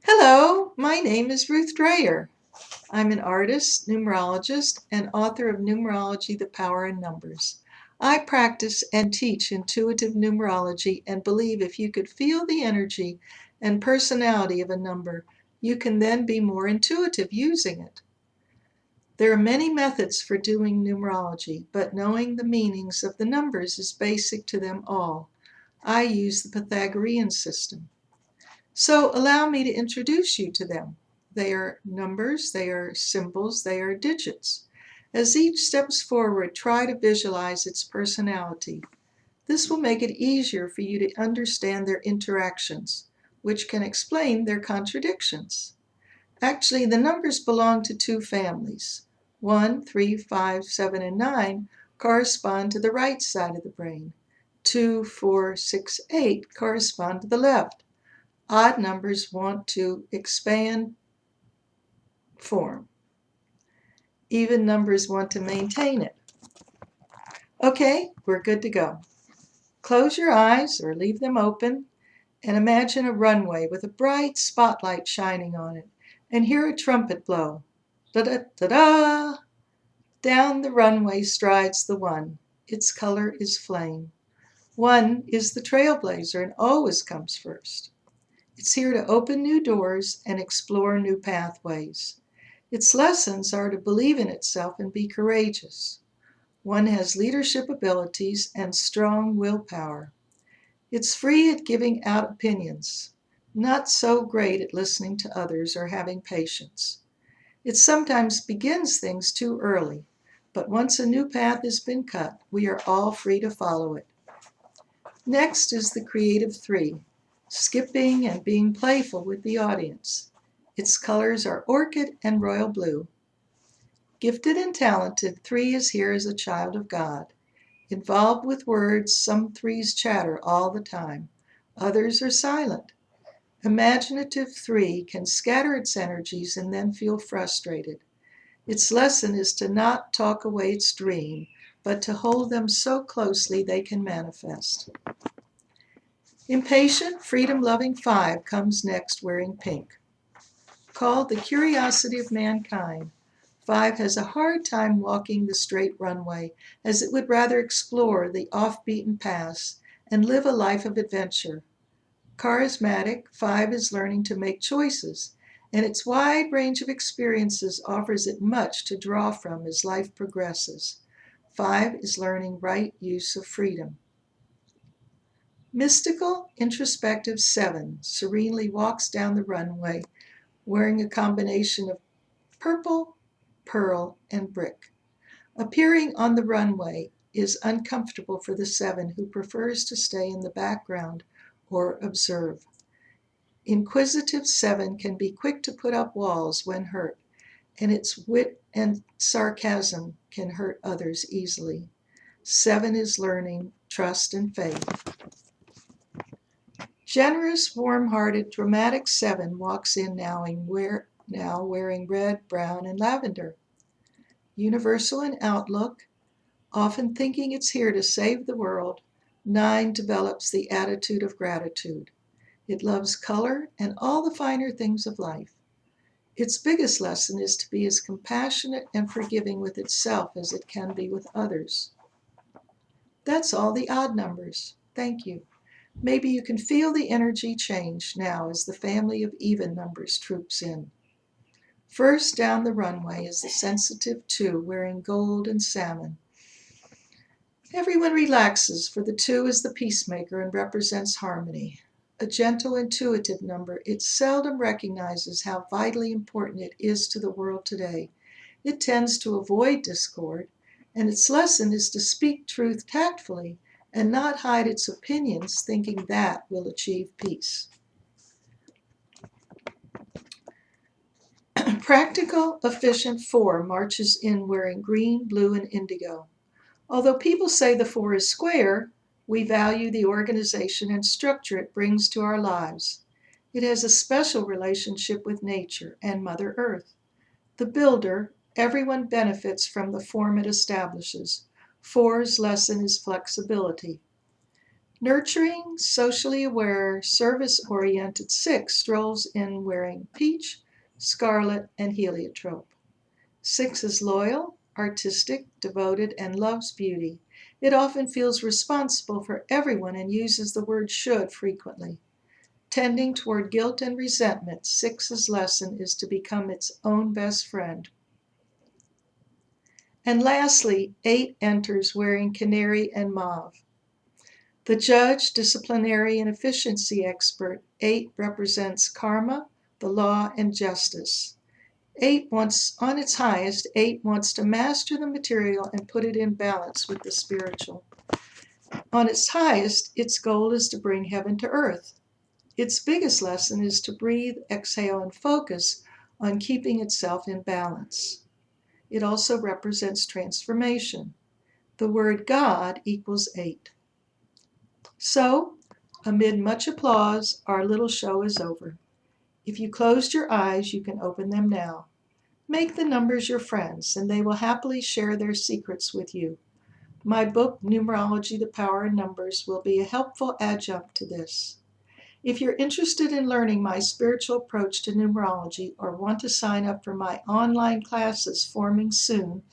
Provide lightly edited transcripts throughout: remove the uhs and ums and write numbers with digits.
Hello, my name is Ruth Drayer. I'm an artist, numerologist, and author of Numerology, The Power in Numbers. I practice and teach intuitive numerology and believe if you could feel the energy and personality of a number, you can then be more intuitive using it. There are many methods for doing numerology, but knowing the meanings of the numbers is basic to them all. I use the Pythagorean system. So allow me to introduce you to them. They are numbers, they are symbols, they are digits. As each steps forward, try to visualize its personality. This will make it easier for you to understand their interactions, which can explain their contradictions. Actually, the numbers belong to two families. 1, 3, 5, 7, and 9 correspond to the right side of the brain. 2, 4, 6, 8 correspond to the left. Odd numbers want to expand form. Even numbers want to maintain it. Okay, we're good to go. Close your eyes or leave them open and imagine a runway with a bright spotlight shining on it and hear a trumpet blow. Da-da-da-da! Down the runway strides the one. Its color is flame. One is the trailblazer and always comes first. It's here to open new doors and explore new pathways. Its lessons are to believe in itself and be courageous. One has leadership abilities and strong willpower. It's free at giving out opinions, not so great at listening to others or having patience. It sometimes begins things too early, but once a new path has been cut, we are all free to follow it. Next is the creative three, skipping and being playful with the audience. Its colors are orchid and royal blue. Gifted and talented, 3 is here as a child of God. Involved with words, some 3s chatter all the time. Others are silent. Imaginative 3 can scatter its energies and then feel frustrated. Its lesson is to not talk away its dream, but to hold them so closely they can manifest. Impatient, freedom-loving 5 comes next wearing pink. Called the curiosity of mankind, 5 has a hard time walking the straight runway as it would rather explore the off-beaten paths and live a life of adventure. Charismatic, 5 is learning to make choices, and its wide range of experiences offers it much to draw from as life progresses. 5 is learning right use of freedom. Mystical, introspective 7 serenely walks down the runway wearing a combination of purple, pearl, and brick. Appearing on the runway is uncomfortable for the 7 who prefers to stay in the background or observe. Inquisitive 7 can be quick to put up walls when hurt, and its wit and sarcasm can hurt others easily. 7 is learning trust and faith. Generous, warm-hearted, dramatic 7 walks in now wearing red, brown, and lavender. Universal in outlook, often thinking it's here to save the world, 9 develops the attitude of gratitude. It loves color and all the finer things of life. Its biggest lesson is to be as compassionate and forgiving with itself as it can be with others. That's all the odd numbers. Thank you. Maybe you can feel the energy change now as the family of even numbers troops in. First down the runway is the sensitive 2 wearing gold and salmon. Everyone relaxes, for the 2 is the peacemaker and represents harmony. A gentle, intuitive number, it seldom recognizes how vitally important it is to the world today. It tends to avoid discord, and its lesson is to speak truth tactfully and not hide its opinions, thinking that will achieve peace. Practical, efficient 4 marches in wearing green, blue, and indigo. Although people say the 4 is square, we value the organization and structure it brings to our lives. It has a special relationship with nature and Mother Earth. The builder, everyone benefits from the form it establishes. 4's lesson is flexibility. Nurturing, socially aware, service-oriented 6 strolls in wearing peach, scarlet, and heliotrope. 6 is loyal, artistic, devoted, and loves beauty. It often feels responsible for everyone and uses the word should frequently. Tending toward guilt and resentment, 6's lesson is to become its own best friend. And lastly, 8 enters wearing canary and mauve. The judge, disciplinary, and efficiency expert, 8 represents karma, the law, and justice. 8 wants, on its highest, 8 wants to master the material and put it in balance with the spiritual. On its highest, its goal is to bring heaven to earth. Its biggest lesson is to breathe, exhale, and focus on keeping itself in balance. It also represents transformation. The word God equals 8. So, amid much applause, our little show is over. If you closed your eyes, you can open them now. Make the numbers your friends, and they will happily share their secrets with you. My book, Numerology, The Power in Numbers, will be a helpful adjunct to this. If you're interested in learning my spiritual approach to numerology or want to sign up for my online classes forming soon,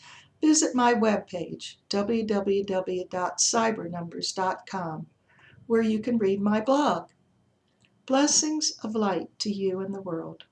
visit my webpage, www.cybernumbers.com, where you can read my blog. Blessings of light to you and the world.